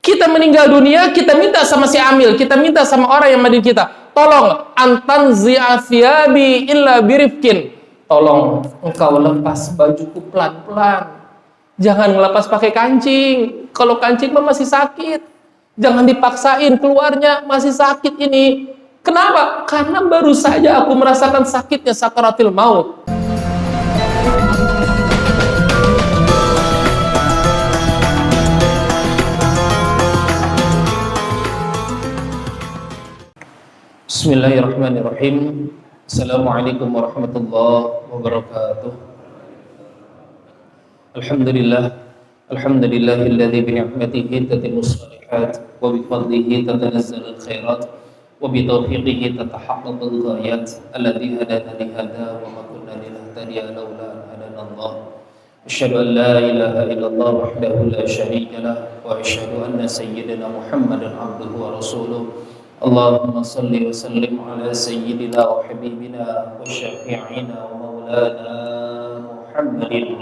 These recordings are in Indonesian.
Kita meninggal dunia, kita minta sama si amil, kita minta sama orang yang mandiin kita, tolong antanzi'a thiyabi illa birifkin, tolong engkau lepas bajuku pelan-pelan, jangan ngelepas pakai kancing. Kalau kancing mah masih sakit, jangan dipaksain keluarnya, masih sakit ini. Kenapa? Karena baru saja aku merasakan sakitnya sakaratil maut. Bismillahirrahmanirrahim. Assalamualaikum warahmatullahi wabarakatuh. Alhamdulillahilladzi bi ni'matihi tatimmus shalihat wa bi fadlihi tatanazzalu khairat wa bi tawfiqihi tatahaqqaqul ghayat alladzi hadana li hadha wa ma kunna linahtadiya laula an hadana Allah. Asyhadu an la ilaha illallah wahdahu la syarika lah wa asyhadu anna sayyidina Muhammadan abduhu wa rasuluh. Allahumma salli wa sallim ala sayyidina wa habibina wa syafi'ina wa maulana Muhammadin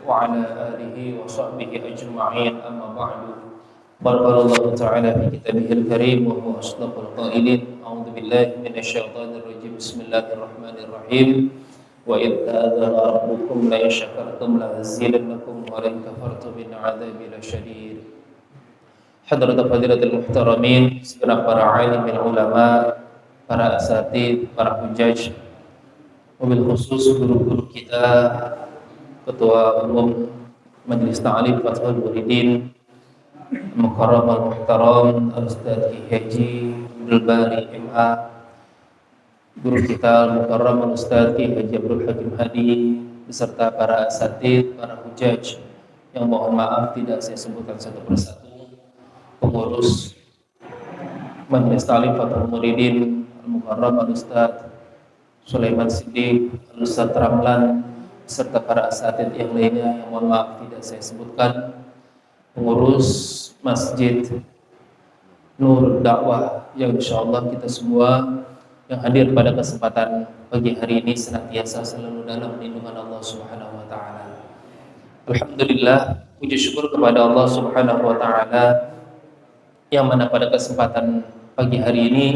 wa ala alihi wa sahbihi ajma'in, amma ba'du. Barakallahu ta'ala fi kitabihil karim wa huwa asdaqul qailin. A'udzu billahi minasyaitonir rajim. Bismillahirrahmanirrahim. Wa idh ta'adzana rabbukum la in syakartum la azidannakum wa la in kafartum min 'adzabi lasyadid. Hadratul fadilatul muhtaramin, segenap para alimin ulama, para asatid, para hujaj, wabil khusus guru-guru kita, Ketua Umum Majelis Ta'lim Fathul Muridin Mukarram al-Muhtaram Al-Ustadz Ki Haji Abdul Bari MA, guru kita Mukarram Al-Ustadz Ki Haji Abdul Hakim Hadi, beserta para asatid, para hujaj yang mohon maaf tidak saya sebutkan satu persatu, pengurus Majelis Ta'lim Fathul Muridin Al-Mukarram Al-Ustadz Sulaiman Siddiq, Al-Ustadz Ramlan, serta para asatid yang lainnya yang mohon maaf tidak saya sebutkan, pengurus Masjid Nur Dakwah yang insyaallah kita semua yang hadir pada kesempatan pagi hari ini senantiasa selalu dalam lindungan Allah Subhanahu wa taala. Alhamdulillah, puji syukur kepada Allah Subhanahu wa taala yang mana pada kesempatan pagi hari ini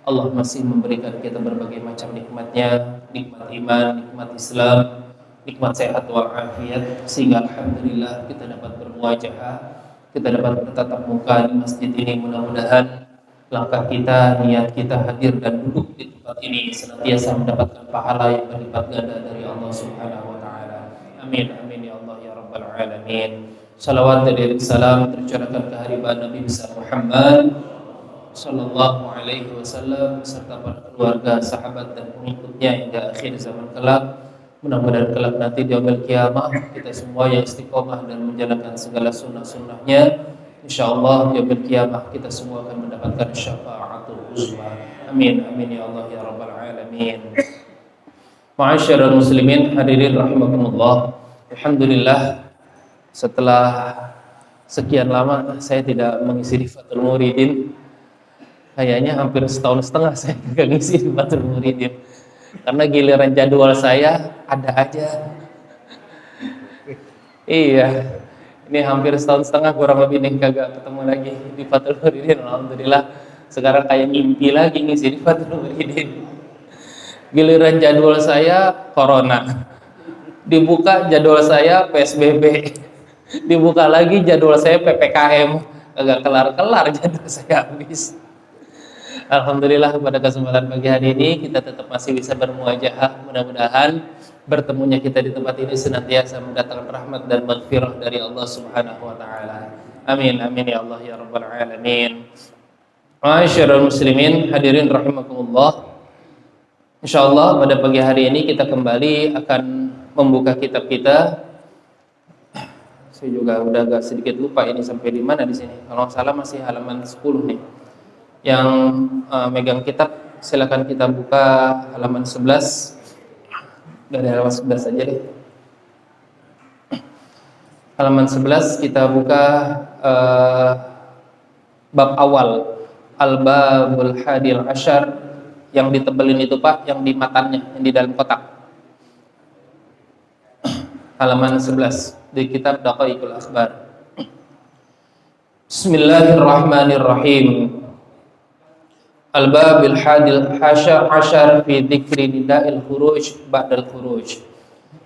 Allah masih memberikan kita berbagai macam nikmatnya, nikmat iman, nikmat Islam, nikmat sehat walafiat, sehingga alhamdulillah kita dapat bermuajahah, kita dapat bertatap muka di masjid ini. Mudah-mudahan langkah kita, niat kita hadir dan duduk di tempat ini senantiasa mendapatkan pahala yang berlipat ganda dari Allah Subhanahu wa taala. Amin amin ya Allah ya rabbal alamin. Salawat dan salam tercurahkan ke hariban Nabi besar Muhammad sallallahu alaihi wasallam beserta para keluarga, sahabat dan pengikutnya hingga akhir zaman kelak. Mudah-mudahan kelak nanti di yaumil qiyamah kita semua yang istiqomah dan menjalankan segala sunnah-sunnahnya, insyaallah di yaumil qiyamah kita semua akan mendapatkan syafaatul uzma. Amin amin ya Allah ya rabbal alamin. Ma'asyiral muslimin hadirin rahimakumullah. Alhamdulillah, setelah sekian lama saya tidak mengisi di Fathul Muridin, kayaknya hampir setahun setengah saya tidak ngisi di Fathul Muridin, karena giliran jadwal saya ada aja. Iya, ini hampir setahun setengah kurang lebih nih kagak ketemu lagi di Fathul Muridin. Alhamdulillah, sekarang kayak mimpi lagi ngisi di Fathul Muridin. Giliran jadwal saya Corona, dibuka jadwal saya PSBB, dibuka lagi jadwal saya PPKM, agak kelar-kelar jadwal saya habis. Alhamdulillah pada kesempatan pagi hari ini kita tetap masih bisa bermuajahah. Mudah-mudahan bertemunya kita di tempat ini senantiasa mendatangkan rahmat dan maghfirah dari Allah Subhanahu wa taala. Amin amin ya Allah ya rabbal alamin. Ma'asyiral muslimin hadirin rahimakumullah. Insyaallah pada pagi hari ini kita kembali akan membuka kitab kita. Saya juga udah agak sedikit lupa ini sampai di mana di sini. Kalau salah masih halaman 10 nih. Yang megang kitab silakan kita buka halaman 11. Dari halaman 11 saja deh. Halaman 11 kita buka bab awal, al-babul hadil asyar, yang ditebelin itu Pak, yang di matanya, yang di dalam kotak. Halaman 11 di kitab Daqaiqul Akhbar. Bismillahirrahmanirrahim. Al-babil hadil ashar fi dzikri nida'il khuruj ba'dal khuruj.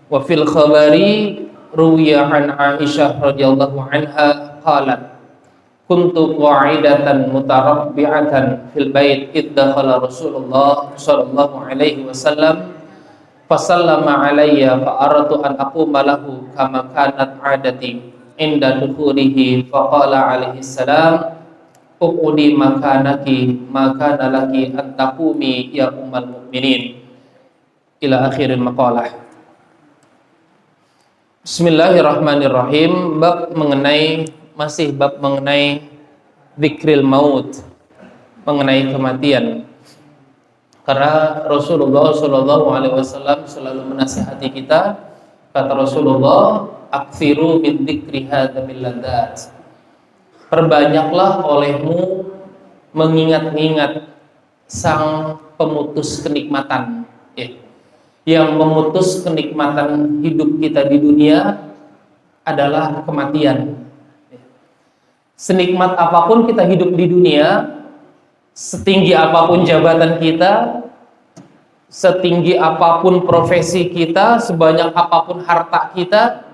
Wa fil khabari ruwiya an Aisyah radhiyallahu anha qalat kuntu qa'idatan mutarabbi'atan fil bait id dakhala Rasulullah sallallahu alaihi wasallam fasallama alayya fa aradtu an aquma lahu kama kanat 'adati inda dukhulihi faqala alaihi salam uqudi makanaki makana laki an taqumi ya ummal mu'minin ila akhiril maqalah. Bismillahirrahmanirrahim. Masih bab mengenai dzikril maut, mengenai kematian. Karena Rasulullah Shallallahu Alaihi Wasallam selalu menasihati kita. Kata Rasulullah, aktsiru min dzikri hadzal ladzat. Perbanyaklah olehmu mengingat-ingat sang pemutus kenikmatan, yang memutus kenikmatan hidup kita di dunia adalah kematian. Senikmat apapun kita hidup di dunia, setinggi apapun jabatan kita, setinggi apapun profesi kita, sebanyak apapun harta kita,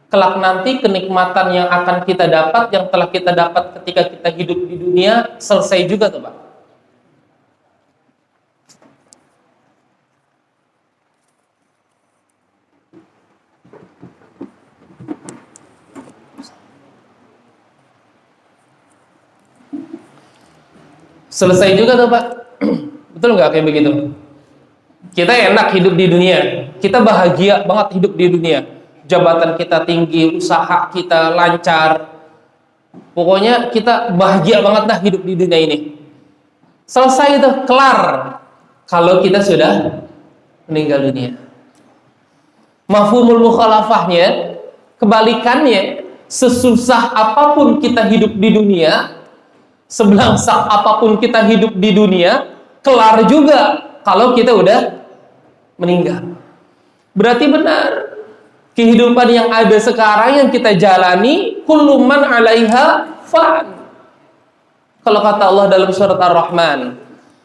kelak nanti kenikmatan yang akan kita dapat, yang telah kita dapat ketika kita hidup di dunia, selesai juga tuh Pak. Selesai juga tuh Pak. Betul nggak kayak begitu? Kita enak hidup di dunia, kita bahagia banget hidup di dunia. Jabatan kita tinggi, usaha kita lancar, pokoknya kita bahagia banget dah hidup di dunia ini. Selesai itu, kelar kalau kita sudah meninggal dunia. Mafhumul mukhalafahnya, kebalikannya, sesusah apapun kita hidup di dunia, sebelangsak apapun kita hidup di dunia, kelar juga kalau kita udah meninggal. Berarti benar, kehidupan yang ada sekarang yang kita jalani, kullu man 'alaiha fan. Kalau kata Allah dalam surat Ar-Rahman,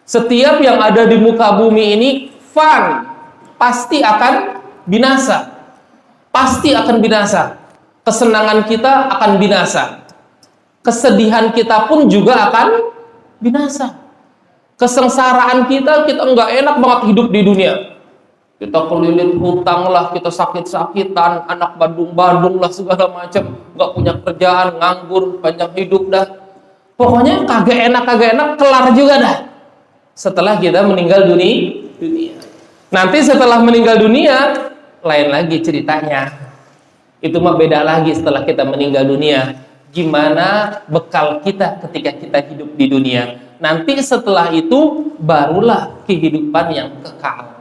setiap yang ada di muka bumi ini fan, pasti akan binasa. Pasti akan binasa. Kesenangan kita akan binasa. Kesedihan kita pun juga akan binasa. Kesengsaraan kita nggak enak banget hidup di dunia. Kita kelilit hutang lah, kita sakit-sakitan, anak badung-badung lah segala macam, nggak punya kerjaan, nganggur, panjang hidup dah. Pokoknya kagak enak, kelar juga dah. Setelah kita meninggal dunia. Nanti setelah meninggal dunia, lain lagi ceritanya. Itu mah beda lagi setelah kita meninggal dunia. Gimana bekal kita ketika kita hidup di dunia. Nanti setelah itu, barulah kehidupan yang kekal.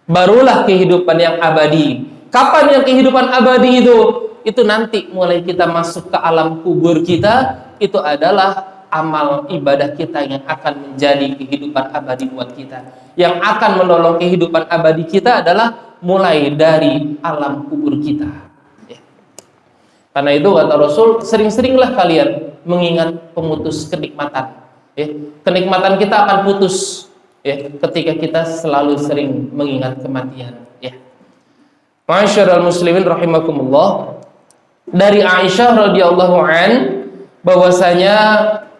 Barulah kehidupan yang abadi. Kapan yang kehidupan abadi itu? Itu nanti mulai kita masuk ke alam kubur kita, itu adalah amal ibadah kita yang akan menjadi kehidupan abadi buat kita. Yang akan menolong kehidupan abadi kita adalah mulai dari alam kubur kita. Karena itu kata Rasul, sering-seringlah kalian mengingat pemutus kenikmatan. Kenikmatan kita akan putus ketika kita selalu sering mengingat kematian. Ma'asyiral muslimin rahimakumullah. Dari Aisyah radhiyallahu an, bahwasanya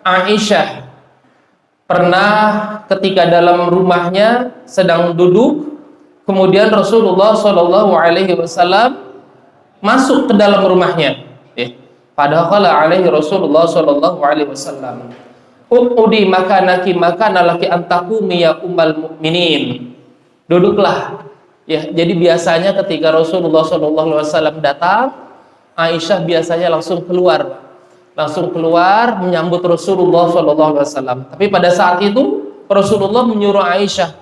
Aisyah pernah ketika dalam rumahnya sedang duduk, kemudian Rasulullah Shallallahu Alaihi Wasallam masuk ke dalam rumahnya. Padahal alaihi Rasulullah Shallallahu Alaihi Wasallam, uqudi makanaki makanalaki antakumi ya ummal mukminin. Duduklah. Jadi biasanya ketika Rasulullah Shallallahu Alaihi Wasallam datang, Aisyah biasanya langsung keluar menyambut Rasulullah Shallallahu Alaihi Wasallam. Tapi pada saat itu Rasulullah menyuruh Aisyah,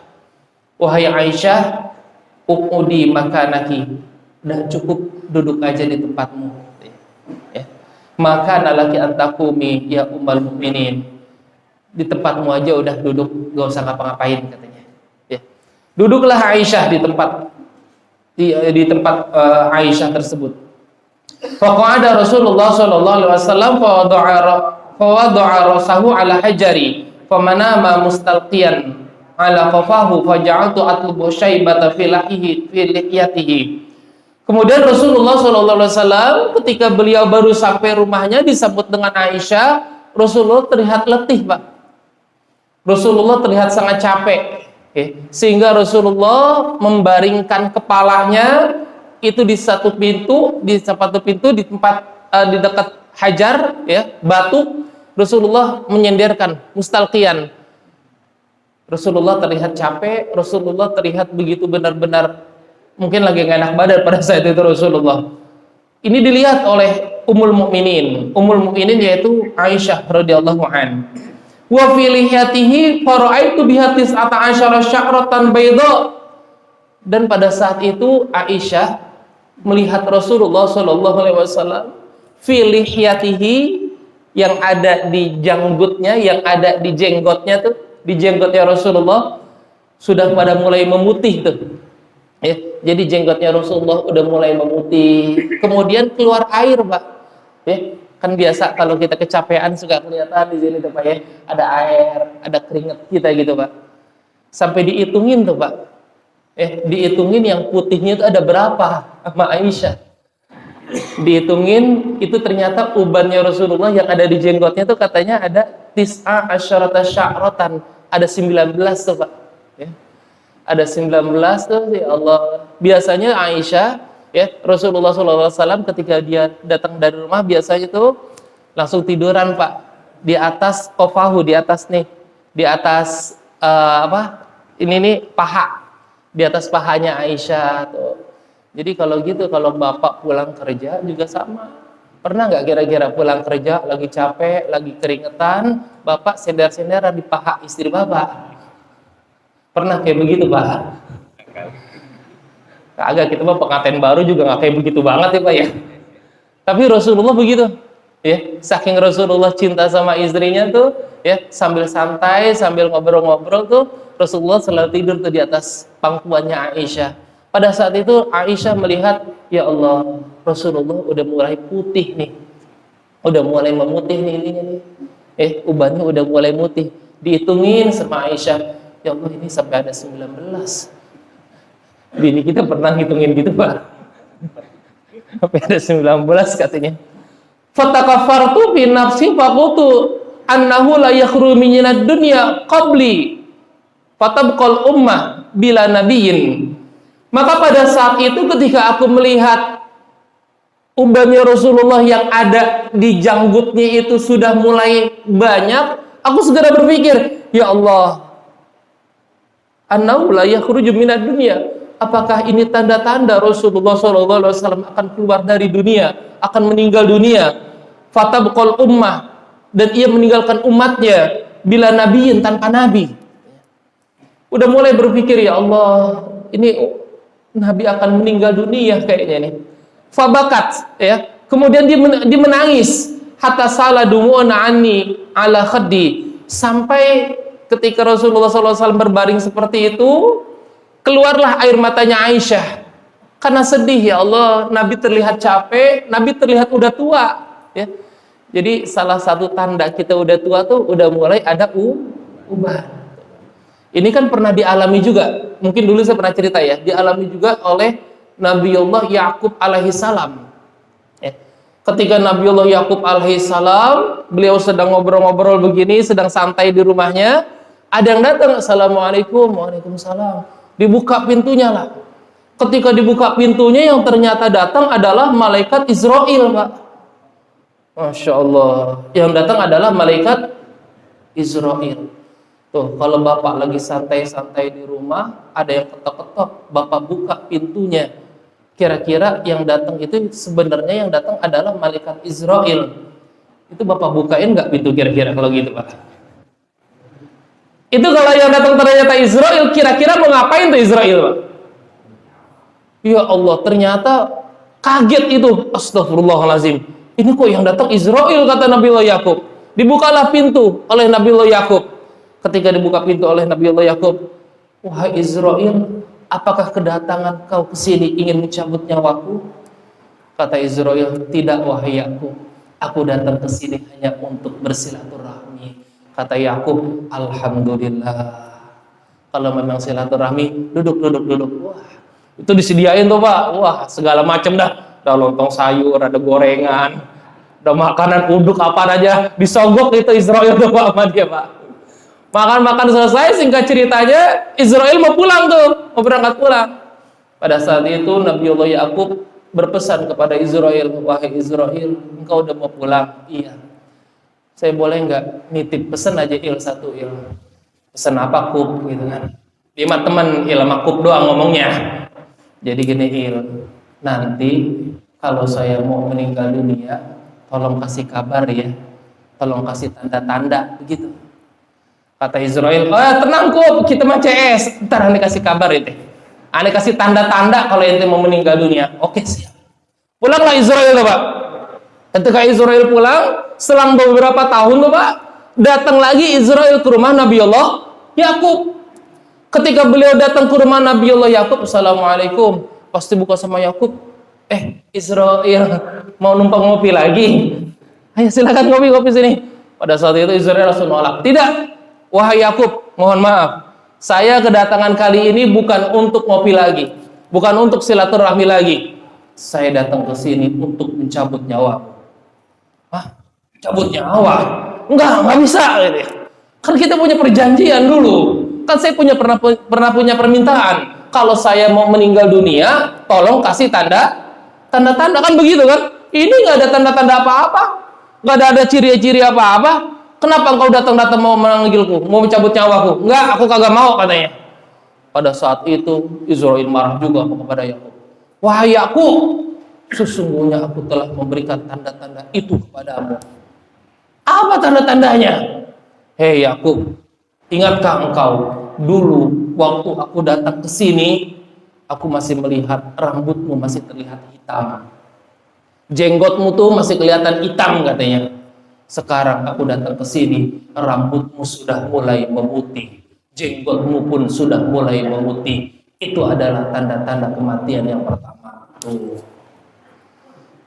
wahai Aisyah, uqudi makanaki, udah cukup duduk aja di tempatmu. Maka nalaki antakumi ya ummal mukminin, di tempatmu aja udah duduk, gak usah ngapa-ngapain katanya. Duduklah Aisyah di tempat Aisyah tersebut. Faqa'ada Rasulullah sallallahu alaihi wasallam wada'a rasahu ala hajari famanama mustalqiyan ala qafahu faja'altu atlubu syaibata fi lihiyatihi. Kemudian Rasulullah SAW ketika beliau baru sampai rumahnya disambut dengan Aisyah, Rasulullah terlihat letih, Pak. Rasulullah terlihat sangat capek, sehingga Rasulullah membaringkan kepalanya itu di satu pintu di tempat di dekat hajar, batu. Rasulullah menyenderkan mustalqiyan. Rasulullah terlihat capek, Rasulullah terlihat begitu benar-benar mungkin lagi nggak enak badan pada saat itu Rasulullah. Ini dilihat oleh Ummul Mukminin yaitu Aisyah radhiyallahu an. Wa fi lihiyatihi fara'aitu biha 19 sya'ratan bayda. Dan pada saat itu Aisyah melihat Rasulullah sallallahu alaihi wasallam fi lihiyatihi, yang ada di janggutnya, yang ada di jenggotnya tuh, di jenggotnya Rasulullah sudah pada mulai memutih tuh. Jadi jenggotnya Rasulullah udah mulai memutih. Kemudian keluar air, Pak. Kan biasa kalau kita kecapean suka kelihatan di sini tuh, Pak, ada air, ada keringat kita gitu, Pak. Sampai dihitungin tuh, Pak. Dihitungin yang putihnya itu ada berapa sama Aisyah. Dihitungin itu ternyata ubannya Rasulullah yang ada di jenggotnya tuh katanya ada 19 sya'ratan, ada 19 tuh, Pak. Ada 19 tuh, ya Allah. Biasanya Aisyah, Rasulullah SAW ketika dia datang dari rumah biasanya tuh langsung tiduran, Pak, di atas kofahu, di atas nih, di atas ini nih paha, di atas pahanya Aisyah tuh. Jadi kalau gitu, kalau bapak pulang kerja juga sama. Pernah nggak kira-kira pulang kerja lagi capek, lagi keringetan, bapak sender-senderan di paha istri bapak? Pernah kayak begitu, Pak? Kagak, kita mah pengantin baru juga nggak kayak begitu banget ya, Pak, ya. Tapi Rasulullah begitu, saking Rasulullah cinta sama istrinya tuh, sambil santai, sambil ngobrol-ngobrol tuh, Rasulullah selalu tidur tuh di atas pangkuannya Aisyah. Pada saat itu Aisyah melihat, ya Allah, Rasulullah udah mulai putih nih, udah mulai memutih nih ininya nih, ubannya udah mulai mutih. Dihitungin sama Aisyah, ya Allah, ini sampai ada 19. Bini kita pernah ngitungin gitu, Pak. Sampai ada 19 katanya. Fatakafartu fi nafsi faqultu annahu la yakhru minad dunya qabli fatabqal ummah bila nabiyyin. Maka pada saat itu ketika aku melihat ubannya Rasulullah yang ada di janggutnya itu sudah mulai banyak, aku segera berpikir, ya Allah, annahu la yakhruju minad dunya. Apakah ini tanda-tanda Rasulullah SAW akan keluar dari dunia, akan meninggal dunia? Fatabqal ummah, dan ia meninggalkan umatnya bila nabiyin, tanpa nabi. Udah mulai berpikir, ya Allah, ini nabi akan meninggal dunia kayaknya nih. Fabakat, kemudian dia menangis, hatta sala dumu'na anni ala khaddi, sampai ketika Rasulullah SAW berbaring seperti itu, keluarlah air matanya Aisyah karena sedih, ya Allah, Nabi terlihat capek, Nabi terlihat udah tua, Jadi salah satu tanda kita udah tua tuh udah mulai ada uban. Ini kan pernah dialami juga, mungkin dulu saya pernah cerita dialami juga oleh Nabiullah Yakub alaihi salam. Ketika Nabiullah Yakub alaihi salam, beliau sedang ngobrol-ngobrol begini, sedang santai di rumahnya, ada yang datang, assalamualaikum, waalaikumsalam. Dibuka pintunya lah. Ketika dibuka pintunya, yang ternyata datang adalah malaikat Israel, Pak. Masya Allah. Yang datang adalah malaikat Israel. Tuh, kalau bapak lagi santai-santai di rumah, ada yang ketok-ketok, bapak buka pintunya. Kira-kira yang datang itu sebenarnya yang datang adalah malaikat Israel. Itu bapak bukain nggak pintu kira-kira kalau gitu, Pak? Itu kalau yang datang ternyata Israel, kira-kira mau ngapain tuh Israel, Pak? Ya Allah, ternyata kaget itu. Astagfirullahalazim. Ini kok yang datang Israel, kata Nabiullah Yakub. Dibukalah pintu oleh Nabiullah Yakub. Ketika dibuka pintu oleh Nabiullah Yakub, wahai Israel, apakah kedatangan kau ke sini ingin mencabut nyawaku? Kata Israel, tidak wahai Yakub. Aku datang ke sini hanya untuk bersilaturahmi. Kata Yakub, alhamdulillah. Kalau memang silaturahmi, duduk. Wah, itu disediain tuh Pak. Wah, segala macam dah. Ada lontong sayur, ada gorengan, ada makanan uduk apa aja. Disogok itu Israel tuh Pak sama dia Pak. Makan selesai, singkat ceritanya Israel mau pulang tuh, mau berangkat pulang. Pada saat itu Nabiullah Yakub berpesan kepada Israel, wahai Israel, engkau udah mau pulang? Iya. Saya boleh nggak nitip pesan aja satu pesan apa Kub gitu kan? Dia mah teman sama Kub doang ngomongnya. Jadi gini nanti kalau saya mau meninggal dunia, tolong kasih kabar ya, tolong kasih tanda-tanda begitu. Kata Israel, tenang Kub, kita mah CS, ntar ane kasih kabar itu. Ane kasih tanda-tanda kalau ente mau meninggal dunia. Oke, siap. Pulanglah Israel tuh Pak. Ketika Israel pulang, selang beberapa tahun tuh Pak, datang lagi Israel ke rumah Nabiullah Yakub. Ketika beliau datang ke rumah Nabiullah Yakub, assalamualaikum, pasti buka sama Yakub, Israel mau numpang ngopi lagi? Ayo silakan ngopi sini. Pada saat itu Israel langsung nolak. Tidak, wahai Yakub, mohon maaf, saya kedatangan kali ini bukan untuk ngopi lagi, bukan untuk silaturahmi lagi. Saya datang ke sini untuk mencabut nyawa. Hah? Cabut nyawa? Enggak bisa. Kan kita punya perjanjian dulu. Kan saya pernah punya permintaan. Kalau saya mau meninggal dunia, tolong kasih tanda-tanda kan begitu kan? Ini nggak ada tanda-tanda apa-apa, nggak ada ciri-ciri apa-apa. Kenapa engkau datang mau memanggilku, mau mencabut nyawaku? Enggak, aku kagak mau katanya. Pada saat itu Israel marah juga kepada Yakub. Wahai Yakub, sesungguhnya aku telah memberikan tanda-tanda itu kepadamu. Apa tanda-tandanya? Hei Yakub, ingatkah engkau dulu waktu aku datang ke sini, aku masih melihat rambutmu masih terlihat hitam, jenggotmu tuh masih kelihatan hitam katanya. Sekarang aku datang ke sini, rambutmu sudah mulai memutih, jenggotmu pun sudah mulai memutih. Itu adalah tanda-tanda kematian yang pertama.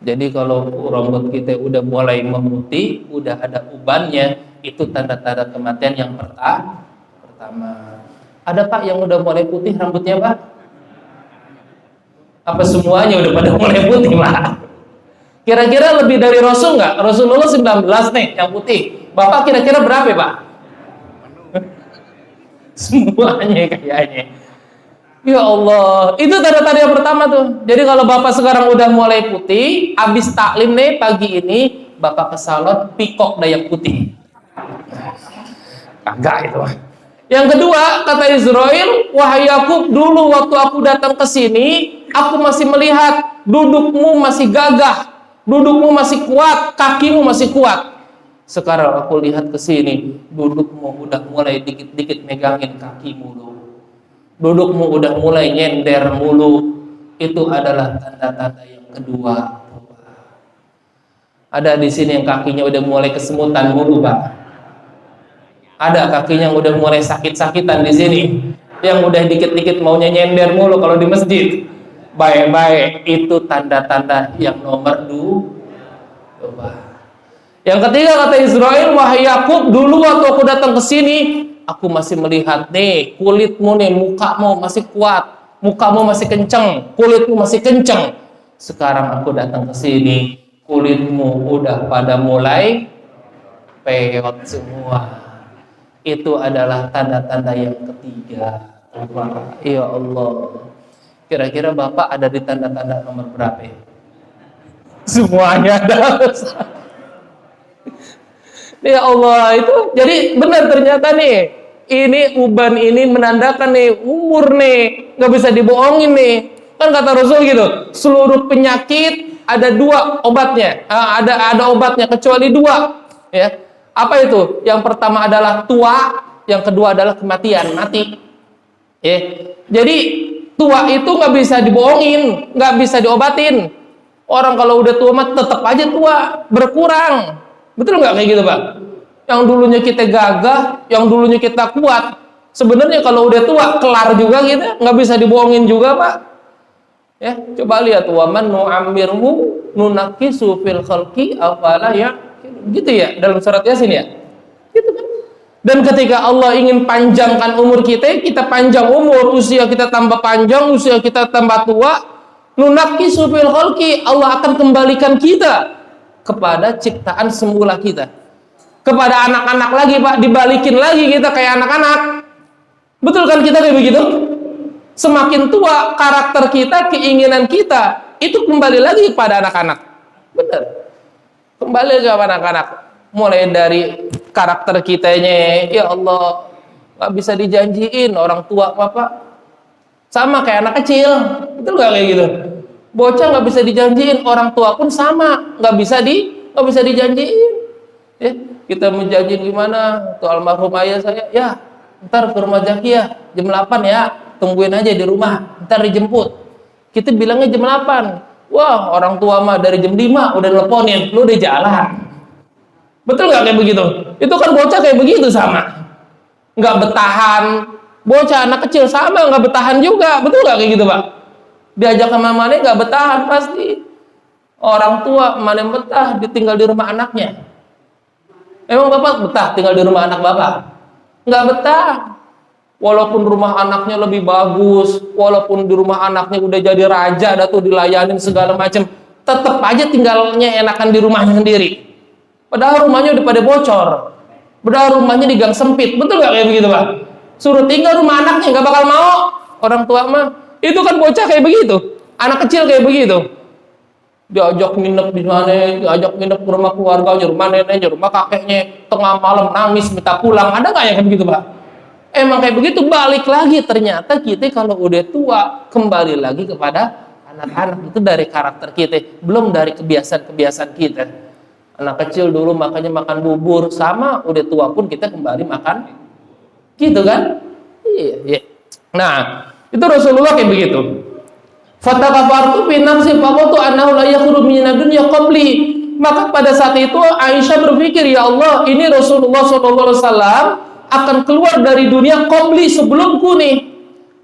Jadi kalau rambut kita udah mulai memutih, udah ada ubannya, itu tanda-tanda kematian yang pertama. Ada Pak yang udah mulai putih rambutnya Pak? Apa semuanya udah pada mulai putih Pak? Kira-kira lebih dari Rasul nggak? Rasulullah 19 nih yang putih. Bapak kira-kira berapa Pak? Semuanya kayaknya. Ya Allah, itu tanda-tanda yang pertama tuh. Jadi kalau Bapak sekarang udah mulai putih, habis taklim nih pagi ini, Bapak ke salon pikok dayak putih. Kagak itu. Yang kedua, kata Israel, wahai Yakub, dulu waktu aku datang ke sini, aku masih melihat dudukmu masih gagah, dudukmu masih kuat, kakimu masih kuat. Sekarang aku lihat ke sini, dudukmu udah mulai dikit-dikit megangin kakimu loh. Dudukmu udah mulai nyender mulu. Itu adalah tanda-tanda yang kedua. Ada di sini yang kakinya udah mulai kesemutan mulu, Pak. Ada kakinya yang udah mulai sakit-sakitan di sini, yang udah dikit-dikit maunya nyender mulu kalau di masjid. Baik-baik, itu tanda-tanda yang nomor 2. Yang ketiga kata Israel, wahai Yakub, dulu waktu aku datang ke sini, aku masih melihat nih, kulitmu nih, mukamu masih kuat, mukamu masih kenceng, kulitmu masih kenceng. Sekarang aku datang ke sini, kulitmu udah pada mulai peot semua. Itu adalah tanda-tanda yang ketiga. Ya Allah. Kira-kira Bapak ada di tanda-tanda nomor berapa? Semuanya ada. Ya Allah, itu jadi benar ternyata nih. Ini uban ini menandakan nih umur nih, nggak bisa dibohongin nih. Kan kata Rasul gitu, seluruh penyakit ada 2 obatnya, ada obatnya kecuali 2. Ya, apa itu? Yang pertama adalah tua, yang kedua adalah kematian, mati. Ya, jadi tua itu nggak bisa dibohongin, nggak bisa diobatin. Orang kalau udah tua mah tetap aja tua, berkurang. Betul nggak kayak gitu Pak? Yang dulunya kita gagah, yang dulunya kita kuat, sebenarnya kalau udah tua kelar juga gitu, nggak bisa dibohongin juga Pak. Ya, coba lihat waman nu'ammirhu nunakisu fil khalqi afala ya, gitu ya dalam surat Yasin ya, gitu kan. Dan ketika Allah ingin panjangkan umur kita, kita panjang umur, usia kita tambah panjang, usia kita tambah tua, nunakisu fil khalqi, Allah akan kembalikan kita kepada ciptaan semula kita, kepada anak-anak lagi Pak, dibalikin lagi kita kayak anak-anak. Betul kan kita kayak begitu? Semakin tua karakter kita, keinginan kita itu kembali lagi kepada anak-anak. Benar, kembali ke anak-anak. Mulai dari karakter kitanya, ya Allah, nggak bisa dijanjiin orang tua Bapak sama kayak anak kecil. Betul nggak kayak gitu? Bocah nggak bisa dijanjiin, orang tua pun sama, nggak bisa dijanjiin. Ya, kita menjanjiin gimana? Tuh almarhum ayah saya, ya ntar ke rumah Zaki ya jam 8 ya, tungguin aja di rumah, ntar dijemput. Kita bilangnya jam 8. Wah, orang tua mah dari jam 5 udah nelponin, lu udah jalan. Betul nggak kayak begitu? Itu kan bocah kayak begitu sama, nggak betahan. Bocah anak kecil sama, nggak betahan juga. Betul nggak kayak gitu Pak? Diajak sama mana nggak betahan pasti. Orang tua mana yang betah ditinggal di rumah anaknya? Emang Bapak betah tinggal di rumah anak Bapak? Nggak betah. Walaupun rumah anaknya lebih bagus, walaupun di rumah anaknya udah jadi raja, ada tuh dilayanin segala macam, tetap aja tinggalnya enakan di rumahnya sendiri. Padahal rumahnya udah pada bocor, padahal rumahnya di gang sempit. Betul nggak kayak begitu Pak? Suruh tinggal rumah anaknya nggak bakal mau. Orang tua mah itu kan bocah kayak begitu, anak kecil kayak begitu. Diajak nginep di mana, diajak nginep ke rumah keluarganya, rumah neneknya, rumah kakeknya, tengah malam nangis minta pulang. Ada nggak yang kayak begitu Pak? Emang kayak begitu. Balik lagi, ternyata kita kalau udah tua kembali lagi kepada anak-anak. Itu dari karakter kita, belum dari kebiasaan-kebiasaan kita. Anak kecil dulu makanya makan bubur, sama udah tua pun kita kembali makan gitu kan. Iya. Nah, itu Rasulullah kayak begitu. Fatakafartu fi nafsi faqatu annahu la yakhruju min dunya qabli. Maka pada saat itu Aisyah berpikir, ya Allah, ini Rasulullah SAW akan keluar dari dunia qabli, sebelumku nih.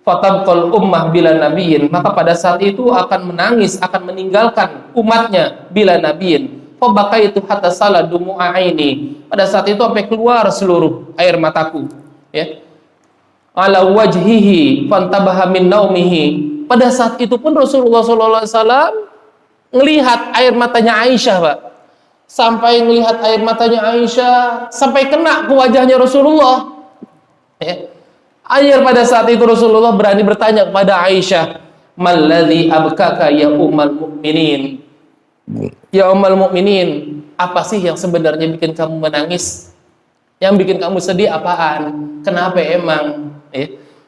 Fatabqal ummah bila nabiyyin. Maka pada saat itu akan menangis, akan meninggalkan umatnya bila nabiyyin. Fabakaitu hatta sala dumu'a aini. Pada saat itu sampai keluar seluruh air mataku, ya. Ala wajhihi fantabaha min naumihi. Pada saat itu pun Rasulullah SAW ngelihat air matanya Aisyah, Pak. Sampai ngelihat air matanya Aisyah, sampai kena ke wajahnya Rasulullah. Ya. Akhir pada saat itu Rasulullah berani bertanya kepada Aisyah, "Malladzi abkaka ya ummal mukminin?" Ya ummul mukminin, apa sih yang sebenarnya bikin kamu menangis? Yang bikin kamu sedih apaan? Kenapa emang?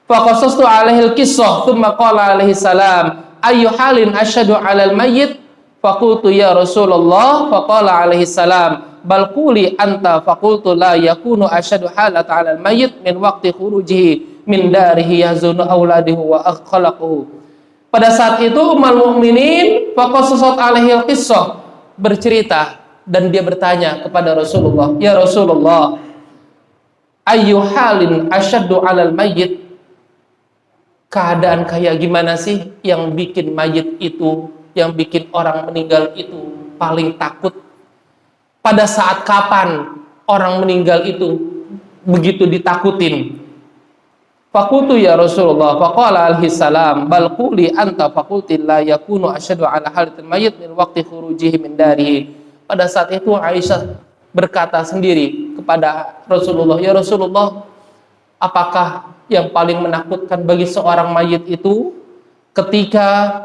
Faqasastu alaihi al-qissah, thumma qala alaihi salam, "Ayyu halin asyhadu 'alal mayyit?" Faqultu ya Rasulullah, faqala alaihi salam, "Bal quli anta." Faqultu la yakunu asyhadu halat 'alal mayyit min waqti khurujihi min darihi yazunu auladihi wa akhlaquhu. Pada saat itu ummul mukminin faqasasat alaihi al-qissah, bercerita dan dia bertanya kepada Rasulullah, "Ya Rasulullah, ayyu halin asyaddu 'alal mayyit?" Keadaan kayak gimana sih yang bikin mayit itu, yang bikin orang meninggal itu paling takut? Pada saat kapan orang meninggal itu begitu ditakutin? Fakultu ya Rasulullah, faqala alaihi salam, "Bal quli anta." Fakulti la yakunu asyadu ala halatil mayyit min waqti khurujihi min darihi. Pada saat itu Aisyah berkata sendiri kepada Rasulullah, "Ya Rasulullah, apakah yang paling menakutkan bagi seorang mayit itu ketika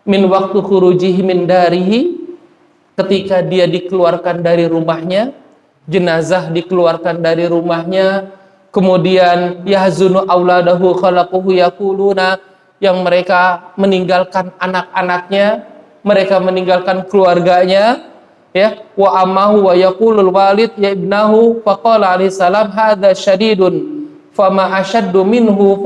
min waktu khurujihi min darihi, ketika dia dikeluarkan dari rumahnya, jenazah dikeluarkan dari rumahnya, kemudian yahzunu auladahu khalaquhu yaquluna, yang mereka meninggalkan anak-anaknya, mereka meninggalkan keluarganya, ya, wa amahu wa yaqulul walid ya ibnahu." Faqala alaihi salam, "Hadza syadidun fama asyaddu minhu."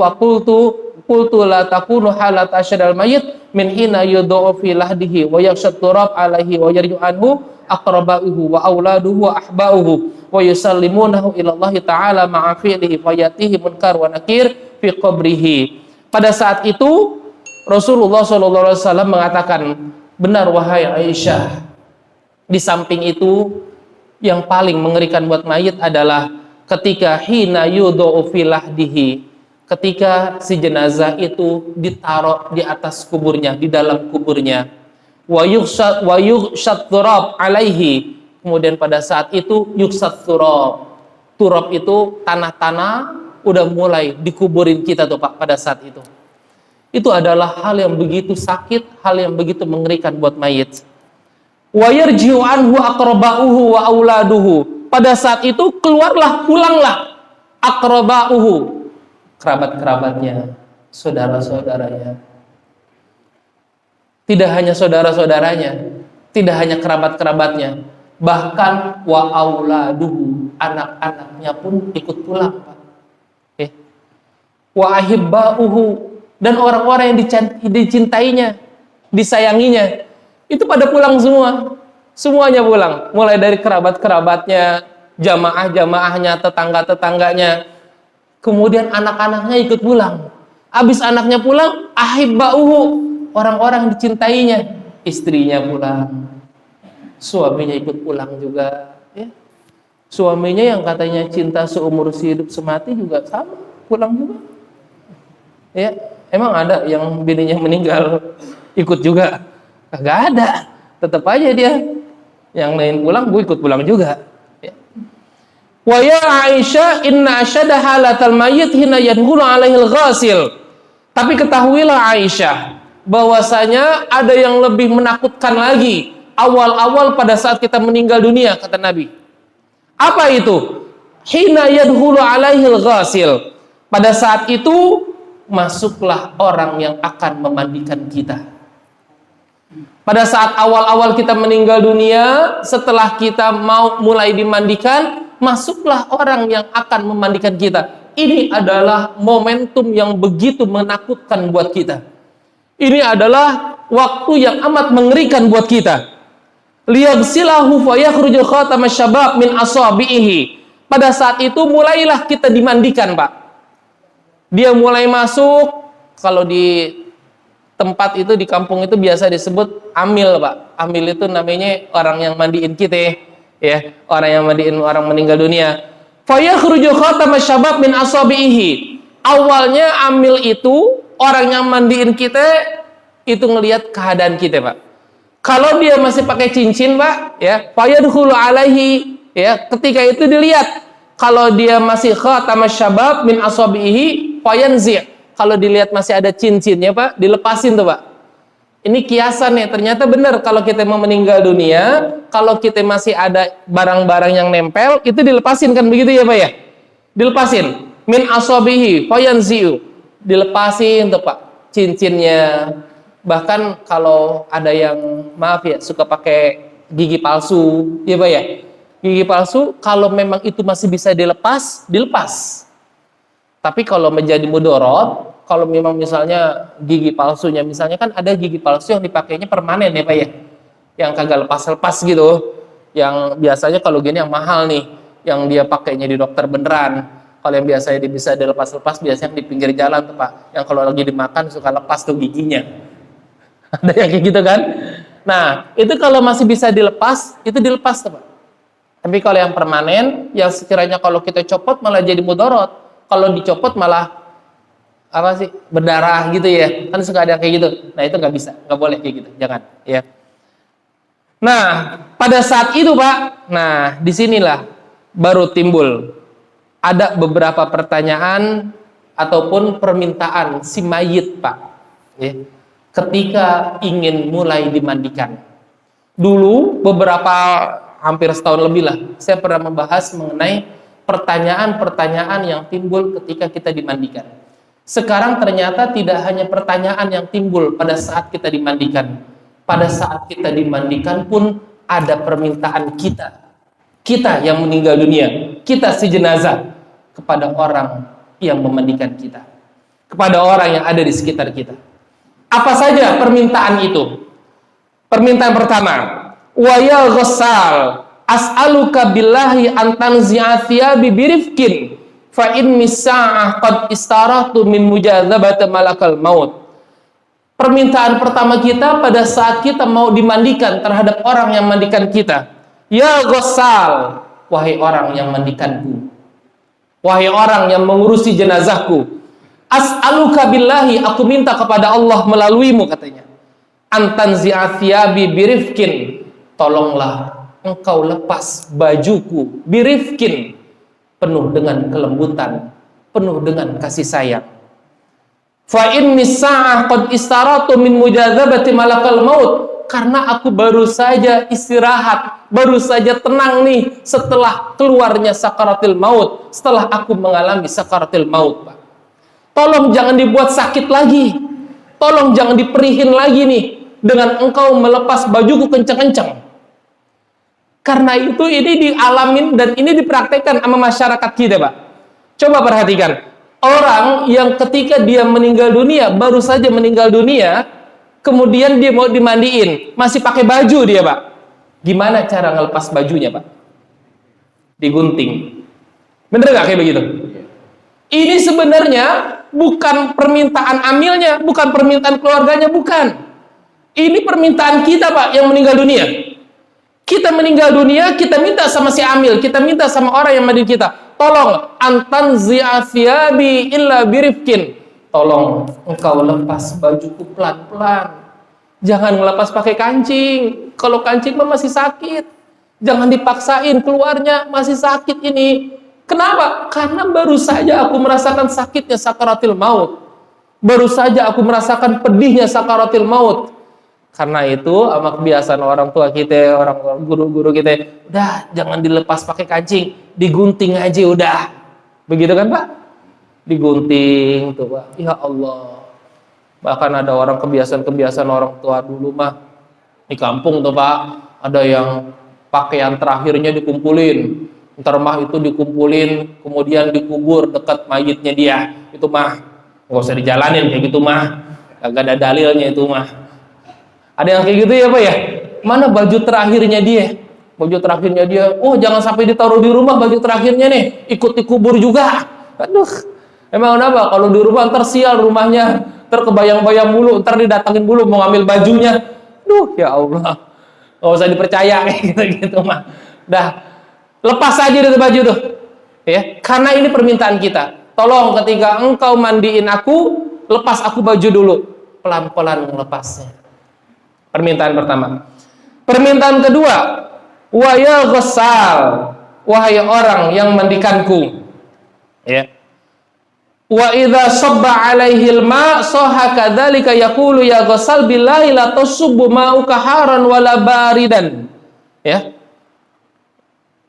Qultu la takunu halat asyadal mayyit min hina yudau fi lahdihi wa yakshad turab alaihi wa yarju anhu aqrabahu wa auladuhu wa ahbauhu wa yusallimunahu ila Allah ta'ala ma'a fi'lihi fayatihi munkar wa nakir fi qabrihi. Pada saat itu Rasulullah SAW mengatakan, Benar wahai Aisyah. Di samping itu, yang paling mengerikan buat mayit adalah ketika hina yudhu fi lahdihi, ketika si jenazah itu ditaruh di atas kuburnya, di dalam kuburnya, wa yughshat turab alaihi, kemudian pada saat itu yughshat turab itu tanah-tanah udah mulai dikuburin kita tuh Pak pada saat itu adalah hal yang begitu sakit, hal yang begitu mengerikan buat mayit. Wa yarji'u anhu aqraba'uhu wa auladuhu, pada saat itu pulanglah aqraba'uhu, kerabat-kerabatnya, saudara-saudaranya. Tidak hanya saudara-saudaranya, tidak hanya kerabat-kerabatnya, bahkan wa auladuhu, anak-anaknya pun ikut pulang, Pak. Wa ahibba'uhu, dan orang-orang yang dicintainya, disayanginya, itu pada pulang semua. Semuanya pulang, mulai dari kerabat-kerabatnya, jamaah-jamaahnya, tetangga-tetangganya, kemudian anak-anaknya ikut pulang. Habis anaknya pulang, ahibba'uhu, orang-orang dicintainya, istrinya pulang, suaminya ikut pulang juga, ya. Suaminya yang katanya cinta seumur hidup semati juga sama, pulang juga. Ya, emang ada yang bininya meninggal ikut juga? Gak ada, tetap aja dia yang lain pulang, gue ikut pulang juga. Wa ya Aisyah inna asyada halatal mayyit hina yadkhulu alaihil ghasil. Tapi ketahuilah Aisyah, bahwasanya ada yang lebih menakutkan lagi awal-awal pada saat kita meninggal dunia, kata Nabi. Apa itu? Hina yadkhulu alaihil ghasil. Pada saat itu masuklah orang yang akan memandikan kita. Pada saat awal-awal kita meninggal dunia, setelah kita mau mulai dimandikan, masuklah orang yang akan memandikan kita. Ini adalah momentum yang begitu menakutkan buat kita. Ini adalah waktu yang amat mengerikan buat kita. Liyaghsilahu fa yakhruju khatam syabab min asabihi. Pada saat itu mulailah kita dimandikan, Pak. Dia mulai masuk, kalau di tempat itu, di kampung itu biasa disebut amil, Pak. Amil itu namanya orang yang mandiin kita, ya, orang yang mandiin orang meninggal dunia. Fa yakhruju khatam syabab min asabihi. Awalnya amil itu orang yang mandiin kita itu ngelihat keadaan kita, Pak. Kalau dia masih pakai cincin, Pak, ya, fa yadkhulu alaihi, ya, ketika itu dilihat. Kalau dia masih khatam syabab min asabihi fayanzi', kalau dilihat masih ada cincinnya, Pak, dilepasin tuh, Pak. Ini kiasan nih, ternyata benar kalau kita mau meninggal dunia, kalau kita masih ada barang-barang yang nempel, itu dilepasin kan, begitu ya, Pak ya? Dilepasin. Min asabihi fayanzi'u, dilepasin tuh, Pak, cincinnya. Bahkan kalau ada yang, maaf ya, suka pakai gigi palsu, ya, Pak ya? Gigi palsu, kalau memang itu masih bisa dilepas, dilepas. Tapi kalau menjadi mudorot, kalau memang misalnya gigi palsunya, misalnya kan ada gigi palsu yang dipakainya permanen ya Pak ya, yang kagak lepas-lepas gitu, yang biasanya kalau gini yang mahal nih, yang dia pakainya di dokter beneran. Kalau yang biasanya dia bisa dilepas-lepas, biasanya di pinggir jalan tuh Pak, yang kalau lagi dimakan suka lepas tuh giginya. Ada yang kayak gitu kan? Nah, itu kalau masih bisa dilepas, itu dilepas tuh Pak. Tapi kalau yang permanen, yang sekiranya kalau kita copot malah jadi mudorot. Kalau dicopot malah apa sih, berdarah gitu ya. Kan suka ada kayak gitu. Nah itu nggak bisa, nggak boleh kayak gitu, jangan ya. Nah pada saat itu Pak, nah disinilah baru timbul ada beberapa pertanyaan ataupun permintaan si mayit Pak, ya, ketika ingin mulai dimandikan. Dulu beberapa hampir setahun lebih lah, saya pernah membahas mengenai pertanyaan-pertanyaan yang timbul ketika kita dimandikan. Sekarang ternyata tidak hanya pertanyaan yang timbul pada saat kita dimandikan. Pada saat kita dimandikan pun ada permintaan kita yang meninggal dunia, kita si jenazah, kepada orang yang memandikan kita, kepada orang yang ada di sekitar kita. Apa saja permintaan itu? Permintaan pertama, wa ya ghassal as'aluka billahi an tanzi'a thiyabi birifkin fa inni sa'ah qad istarahtu min mujadzabati malakal maut. Permintaan pertama kita pada saat kita mau dimandikan terhadap orang yang mandikan kita. Ya Ghassal, wahai orang yang mandikanku. Wahai orang yang mengurusi jenazahku. As'aluka billahi, aku minta kepada Allah melaluimu, katanya. Antanzi'a thiyabi birifkin, tolonglah engkau lepas bajuku birifkin, penuh dengan kelembutan, penuh dengan kasih sayang. Fa inni sa'ah qad istaratu min mujadzabati malakal maut, karena aku baru saja istirahat, baru saja tenang nih setelah keluarnya sakaratil maut, setelah aku mengalami sakaratil maut, Pak. Tolong jangan dibuat sakit lagi, tolong jangan diperihin lagi nih dengan engkau melepas bajuku kencang-kencang. Karena itu ini dialamin dan ini dipraktekkan sama masyarakat kita, Pak. Coba perhatikan. Orang yang ketika dia meninggal dunia, baru saja meninggal dunia, kemudian dia mau dimandiin, masih pakai baju dia, Pak. Gimana cara ngelepas bajunya, Pak? Digunting. Bener nggak kayak begitu? Ini sebenarnya bukan permintaan amilnya, bukan permintaan keluarganya, bukan. Ini permintaan kita, Pak, yang meninggal dunia. Kita meninggal dunia, kita minta sama si amil, kita minta sama orang yang mandiin kita. Tolong, antanzi'a thiyabi illa birifkin. Tolong engkau lepas bajuku pelan-pelan. Jangan ngelepas pakai kancing. Kalau kancing mah masih sakit. Jangan dipaksain keluarnya, masih sakit ini. Kenapa? Karena baru saja aku merasakan sakitnya sakaratil maut. Baru saja aku merasakan pedihnya sakaratil maut. Karena itu sama kebiasaan orang tua kita, orang guru-guru kita, udah jangan dilepas pakai kancing, digunting aja udah. Begitu kan, Pak? Digunting tuh, Pak. Ya Allah. Bahkan ada orang kebiasaan orang tua dulu mah di kampung tuh, Pak, ada yang pakaian terakhirnya dikumpulin. Ntar mah itu dikumpulin, kemudian dikubur dekat mayitnya dia. Itu mah nggak usah dijalanin kayak gitu mah. Kagak ada dalilnya itu mah. Ada yang kayak gitu ya, Pak ya? Mana baju terakhirnya dia? Baju terakhirnya dia, oh jangan sampai ditaruh di rumah baju terakhirnya nih, ikut dikubur juga. Aduh, emang kenapa? Kalau di rumah ntar sial rumahnya, ntar kebayang-bayang mulu, ntar didatangin mulu mau ngambil bajunya. Duh, ya Allah, nggak usah dipercaya kayak gitu-gitu mah. Dah, lepas aja itu baju tuh, ya. Karena ini permintaan kita. Tolong ketika engkau mandiin aku, lepas aku baju dulu, pelan-pelan melepasnya. Permintaan pertama. Permintaan kedua, wa ya Ghassal, wahai orang yang mandikanku. Ya. Wa idza sabba alaihi al-ma saha kadzalika yaqulu ya Ghassal billahi la tasubbu ma'uka haran wala baridan. Ya.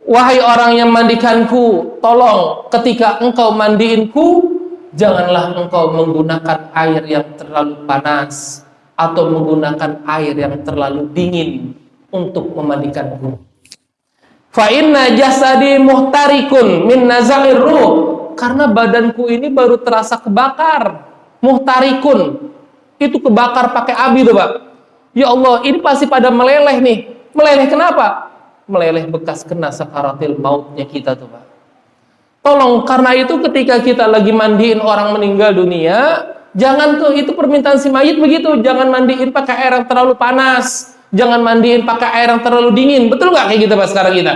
Wahai orang yang mandikanku, tolong ketika engkau mandiinku, janganlah engkau menggunakan air yang terlalu panas atau menggunakan air yang terlalu dingin untuk memandikanku. Fa inna jasadi muhtarikun min naza'ir ruh, karena badanku ini baru terasa kebakar. Muhtarikun itu kebakar pakai api tuh, Pak. Ya Allah, ini pasti pada meleleh nih. Meleleh kenapa? Meleleh bekas kena sakaratil mautnya kita tuh, Pak. Tolong, karena itu ketika kita lagi mandiin orang meninggal dunia, jangan tuh, itu permintaan si mayit begitu, jangan mandiin pakai air yang terlalu panas, jangan mandiin pakai air yang terlalu dingin. Betul nggak kayak gitu, Pak, sekarang kita?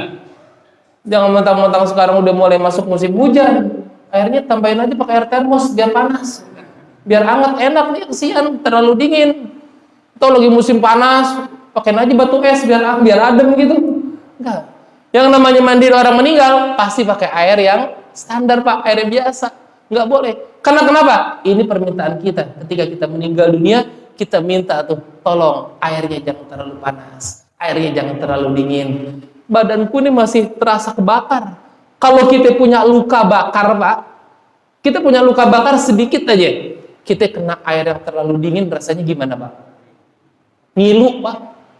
Jangan mentang-mentang sekarang udah mulai masuk musim hujan, airnya tambahin aja pakai air termos biar panas, biar hangat, enak nih, kesian terlalu dingin. Atau lagi musim panas, pakai aja batu es biar adem gitu. Enggak. Yang namanya mandiin orang meninggal pasti pakai air yang standar, Pak, air biasa. Nggak boleh. Karena kenapa? Ini permintaan kita. Ketika kita meninggal dunia, kita minta tuh, tolong airnya jangan terlalu panas, airnya jangan terlalu dingin. Badanku ini masih terasa kebakar. Kalau kita punya luka bakar, Pak, kita punya luka bakar sedikit aja, kita kena air yang terlalu dingin, rasanya gimana, Pak? Ngilu, Pak,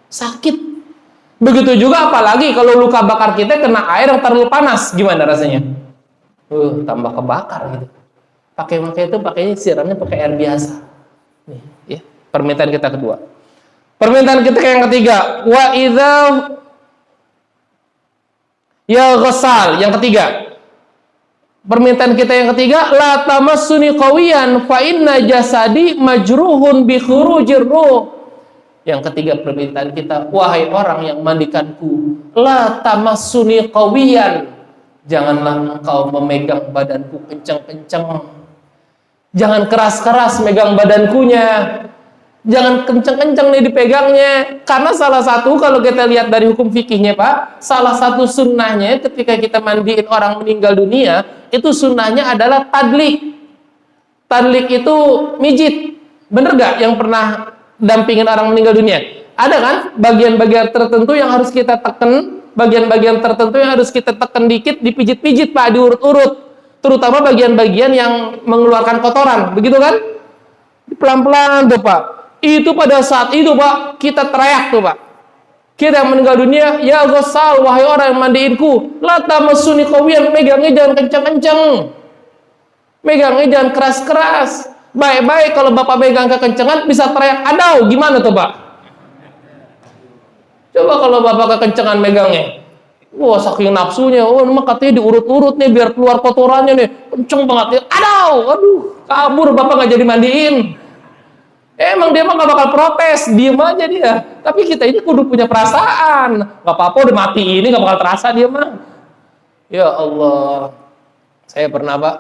sakit. Begitu juga apalagi kalau luka bakar kita kena air yang terlalu panas, gimana rasanya? Tambah kebakar gitu. Pakainya siramnya pakai air biasa. Nih, ya. Permintaan kita kedua. Permintaan kita yang ketiga, wa idza ya Ghassal, yang ketiga. Permintaan kita yang ketiga, la tamassuni qawiyan fa inna jasadi majruhun bi khurujir ruh. Yang ketiga permintaan kita, wahai orang yang mandikanku, la tamassuni qawiyan, janganlah engkau memegang badanku kencang-kencang. Jangan keras-keras megang badankunya. Jangan kencang-kencang nih dipegangnya. Karena salah satu, kalau kita lihat dari hukum fikihnya Pak, salah satu sunnahnya ketika kita mandiin orang meninggal dunia, itu sunnahnya adalah tadlik. Tadlik itu mijit. Bener gak yang pernah dampingin orang meninggal dunia? Ada kan bagian-bagian tertentu yang harus kita tekan, bagian-bagian tertentu yang harus kita tekan dikit, dipijit-pijit Pak, diurut-urut. Terutama bagian-bagian yang mengeluarkan kotoran, begitu kan? Pelan-pelan tuh Pak. Itu pada saat itu Pak, kita teriak tuh Pak. Kita yang meninggal dunia, ya Ghosal, wahai orang yang mandiinku, la tamassuni qawiyan, megangnya jangan kencang-kencang. Megangnya jangan keras-keras. Baik-baik kalau Bapak megang kekencangan bisa teriak, adau, gimana tuh Pak? Coba kalau Bapak kekencangan megangnya. Wah, saking nafsunya, oh emang katanya diurut-urut nih biar keluar kotorannya nih. Kenceng banget ya. Aduh, kabur Bapak nggak jadi mandiin. Emang dia mah gak bakal protes, diem aja dia. Tapi kita ini kudu punya perasaan. Gak apa-apa udah mati ini gak bakal terasa dia mah. Ya Allah. Saya pernah Pak,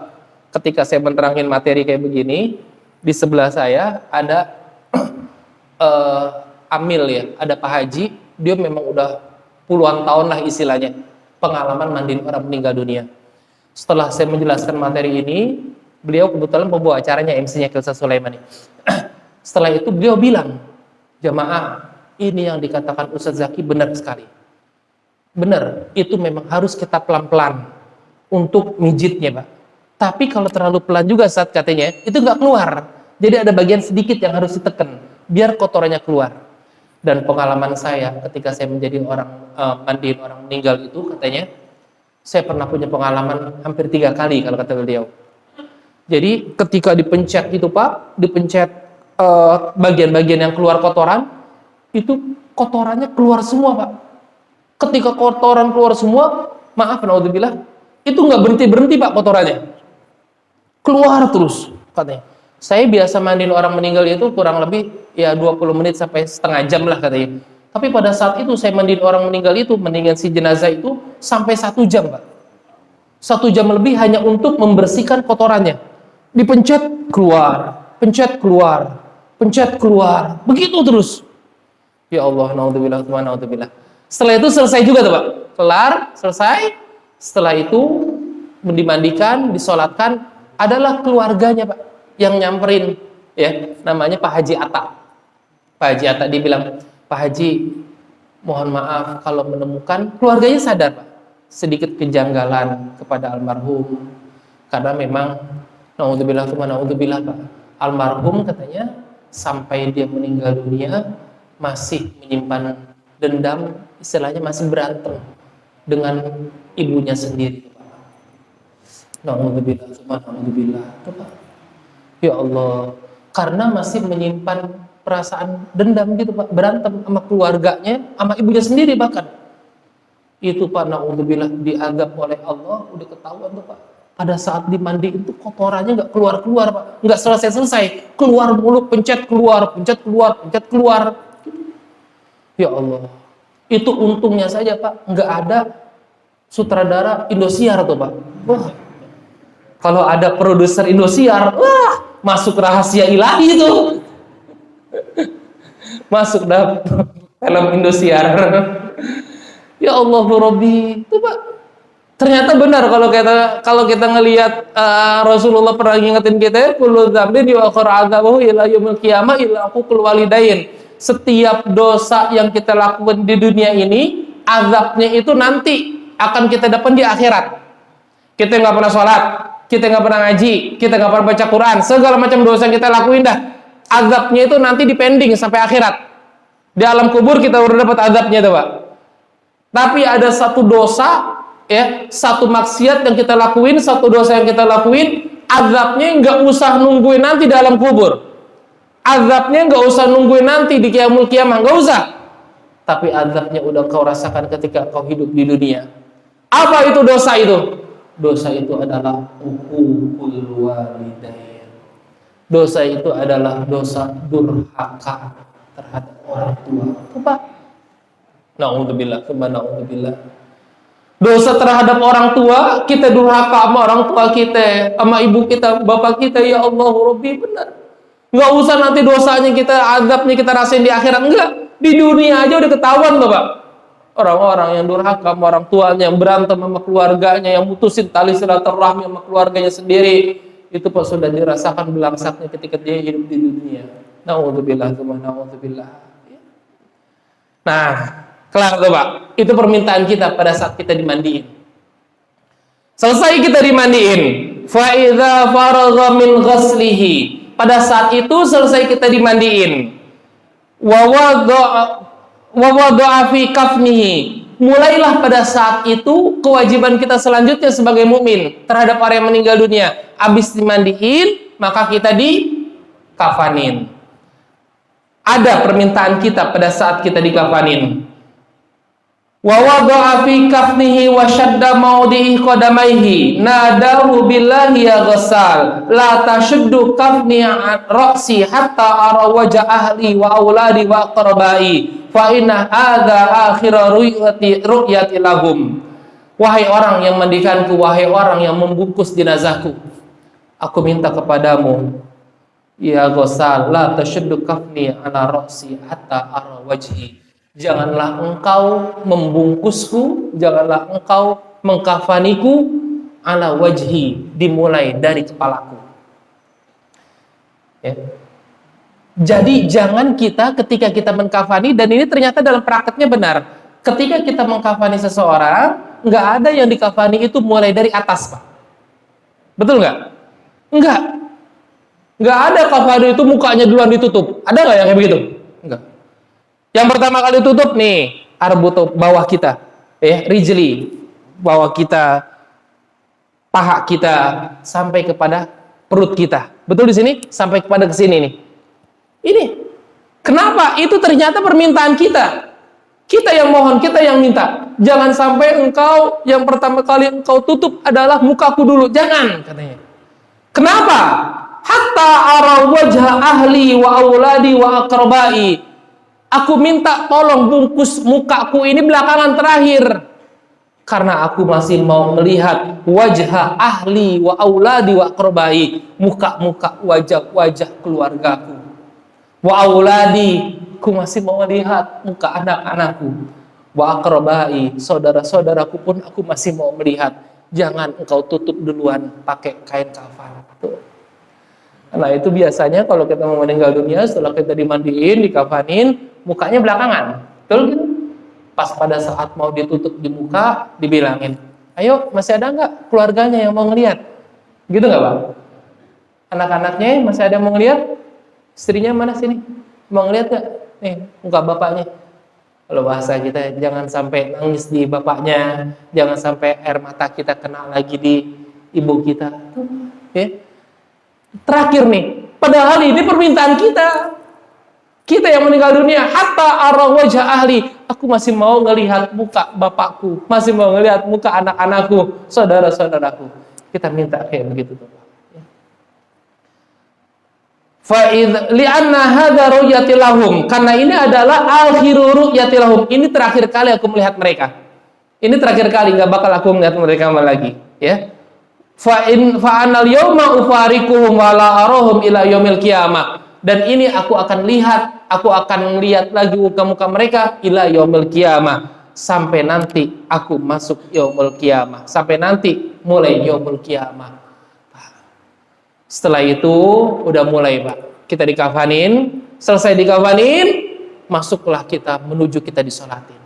ketika saya menerangin materi kayak begini, di sebelah saya ada Amil ya, ada Pak Haji. Dia memang udah puluhan tahun lah istilahnya pengalaman mandiin orang meninggal dunia. Setelah saya menjelaskan materi ini, beliau kebetulan pembawa acaranya, MC-nya Kilsa Sulaiman. Setelah itu beliau bilang, jamaah, ini yang dikatakan Ustadz Zaki benar sekali. Benar, itu memang harus kita pelan-pelan untuk mijitnya Pak. Tapi kalau terlalu pelan juga saat katanya, itu nggak keluar. Jadi ada bagian sedikit yang harus ditekan, biar kotorannya keluar. Dan pengalaman saya ketika saya menjadi orang mandiin orang meninggal itu, katanya, saya pernah punya pengalaman hampir 3 kali kalau kata beliau. Jadi ketika dipencet itu Pak, dipencet bagian-bagian yang keluar kotoran, itu kotorannya keluar semua Pak. Ketika kotoran keluar semua, maaf naudzubillah, itu nggak berhenti Pak kotorannya, keluar terus katanya. Saya biasa mandiin orang meninggal itu kurang lebih ya 20 menit sampai setengah jam lah katanya. Tapi pada saat itu saya mandiin orang meninggal itu, mendingan si jenazah itu sampai 1 jam Pak. 1 jam lebih hanya untuk membersihkan kotorannya. Dipencet keluar, pencet keluar, pencet keluar, begitu terus. Ya Allah, naudzubillah, naudzubillah. Setelah itu selesai juga tuh Pak, kelar, selesai. Setelah itu dimandikan, disolatkan, adalah keluarganya Pak yang nyamperin, ya, namanya Pak Haji Atta. Pak Haji Atta dia bilang, Pak Haji, mohon maaf kalau menemukan, keluarganya sadar Pak, sedikit kejanggalan kepada almarhum, karena memang naudzubillah, naudzubillah Pak, almarhum katanya sampai dia meninggal dunia masih menyimpan dendam, istilahnya masih berantem dengan ibunya sendiri. Naudzubillah, naudzubillah. Ya Allah, karena masih menyimpan perasaan dendam gitu Pak, berantem sama keluarganya, sama ibunya sendiri bahkan. Itu Pak, naudzubillah, diazab oleh Allah, udah ketahuan tuh Pak. Pada saat dimandiin itu kotorannya nggak keluar-keluar Pak, nggak selesai-selesai, keluar mulu, pencet keluar, pencet keluar, pencet keluar. Ya Allah, itu untungnya saja Pak, nggak ada sutradara Indosiar tuh Pak. Wah, kalau ada produser Indosiar, wah, masuk rahasia ilahi itu, masuk dalam film Indosiar. Ya Allah Rabbi, itu Pak. Ternyata benar kalau kita ngelihat Rasulullah pernah ngingetin kita, kullu dzambin yu'akhir 'adzabahu ila yaumil qiyamah illa aqul walidain. Setiap dosa yang kita lakukan di dunia ini, azabnya itu nanti akan kita dapat di akhirat. Kita nggak pernah sholat, kita nggak pernah ngaji, kita nggak pernah baca Quran, segala macam dosa yang kita lakuin dah, azabnya itu nanti dipending sampai akhirat. Di alam kubur kita udah dapat azabnya tuh Pak. Tapi ada satu dosa, ya, satu maksiat yang kita lakuin, satu dosa yang kita lakuin, azabnya nggak usah nungguin nanti di alam kubur, azabnya nggak usah nungguin nanti di Yaumul Qiyamah, nggak usah. Tapi azabnya udah kau rasakan ketika kau hidup di dunia. Apa itu dosa itu? dosa itu adalah uququl walidain. Dosa itu adalah dosa durhaka terhadap orang tua. Coba. Na'udzubillah, na'udzubillah. Dosa terhadap orang tua, kita durhaka sama orang tua kita, sama ibu kita, bapak kita, ya Allah Rabbi, benar. Nggak usah nanti dosanya kita, azabnya kita rasain di akhirat, enggak. Di dunia aja udah ketahuan loh, Pak. Orang-orang yang durhaka sama orang tuanya, yang berantem sama keluarganya, yang mutusin tali silaturahmi sama keluarganya sendiri, itu Pak sudah dirasakan belangsaknya ketika dia hidup di dunia. Na'udzubillah, na'udzubillah. Nah, kelar tuh Pak. Itu permintaan kita pada saat kita dimandiin. Selesai kita dimandiin. Fa idza faragha min ghaslihi. Pada saat itu selesai kita dimandiin. Wa wada'a fi kafnihi. Mulailah pada saat itu kewajiban kita selanjutnya sebagai mukmin terhadap orang yang meninggal dunia. Habis dimandiin, maka kita dikafanin. Ada permintaan kita pada saat kita dikafanin. Wa wada'a fi kafnihi wa shadda mawdi'i qadamaihi nadahu billahi ya ghassal la tashuddu kafni ra'si hatta ara wajha ahli wa auladi wa aqrabai fa inna hadza akhira ru'yati lahum. Wahai orang yang mandikanku, wahai orang yang membungkus jenazahku, aku minta kepadamu ya ghassal la tashuddu kafni ala ra'si hatta ara wajhi. Janganlah engkau membungkusku, janganlah engkau mengkafaniku ala wajhi, dimulai dari kepalaku. Ya. Jadi jangan kita ketika kita mengkafani, dan ini ternyata dalam prakteknya benar, ketika kita mengkafani seseorang, nggak ada yang dikafani itu mulai dari atas, Pak. Betul nggak? Nggak ada kafani itu mukanya duluan ditutup. Ada nggak yang kayak begitu? Nggak. Yang pertama kali tutup nih, arbut bawah kita, rijli, bawah kita, paha kita, sampai kepada perut kita. Betul di sini? Sampai kepada ke sini nih. Ini. Kenapa? Itu ternyata permintaan kita. Kita yang mohon, kita yang minta. Jangan sampai engkau yang pertama kali engkau tutup adalah mukaku dulu. Jangan, katanya. Kenapa? Hatta ara wajha ahli wa auladi wa aqrabai. Aku minta tolong bungkus mukaku ini belakangan terakhir. Karena aku masih mau melihat wajah ahli wa auladi wa aqrabai. Muka-muka wajah-wajah keluargaku. Wa auladi. Aku masih mau melihat muka anak-anakku. Wa aqrabai. Saudara-saudaraku pun aku masih mau melihat. Jangan engkau tutup duluan pakai kain kafan. Tuh. Nah itu biasanya kalau kita mau meninggal dunia, setelah kita dimandiin, dikafanin, mukanya belakangan, betul gitu? Pas pada saat mau ditutup di muka, dibilangin, ayo masih ada nggak keluarganya yang mau ngelihat? Gitu nggak Bang? Anak-anaknya masih ada yang mau ngelihat? Istrinya mana sini? Mau ngelihat nggak? Nih muka bapaknya. Kalau bahasa kita, jangan sampai nangis di bapaknya, jangan sampai air mata kita kena lagi di ibu kita. Oke? Terakhir nih, padahal ini permintaan kita. Kita yang meninggal dunia, hatta ara wajha ahli, aku masih mau ngelihat muka bapakku, masih mau ngelihat muka anak-anakku, saudara-saudaraku. Kita minta kayak begitu tuh. Fa li'anna hadza ru'yati lahum, karena ini adalah akhiru ru'yati lahum. Ini terakhir kali aku melihat mereka. Ini terakhir kali, nggak bakal aku melihat mereka lagi, ya. Fa anal yauma ufariquhum wa la arahum ila yaumil qiyamah. Dan ini aku akan lihat lagi muka-muka mereka ila yaumil qiyamah, sampai nanti aku masuk yaumul qiyamah, sampai nanti mulai yaumul qiyamah. Setelah itu udah mulai, Pak. Kita dikafanin, selesai dikafanin, masuklah kita menuju kita disolatin.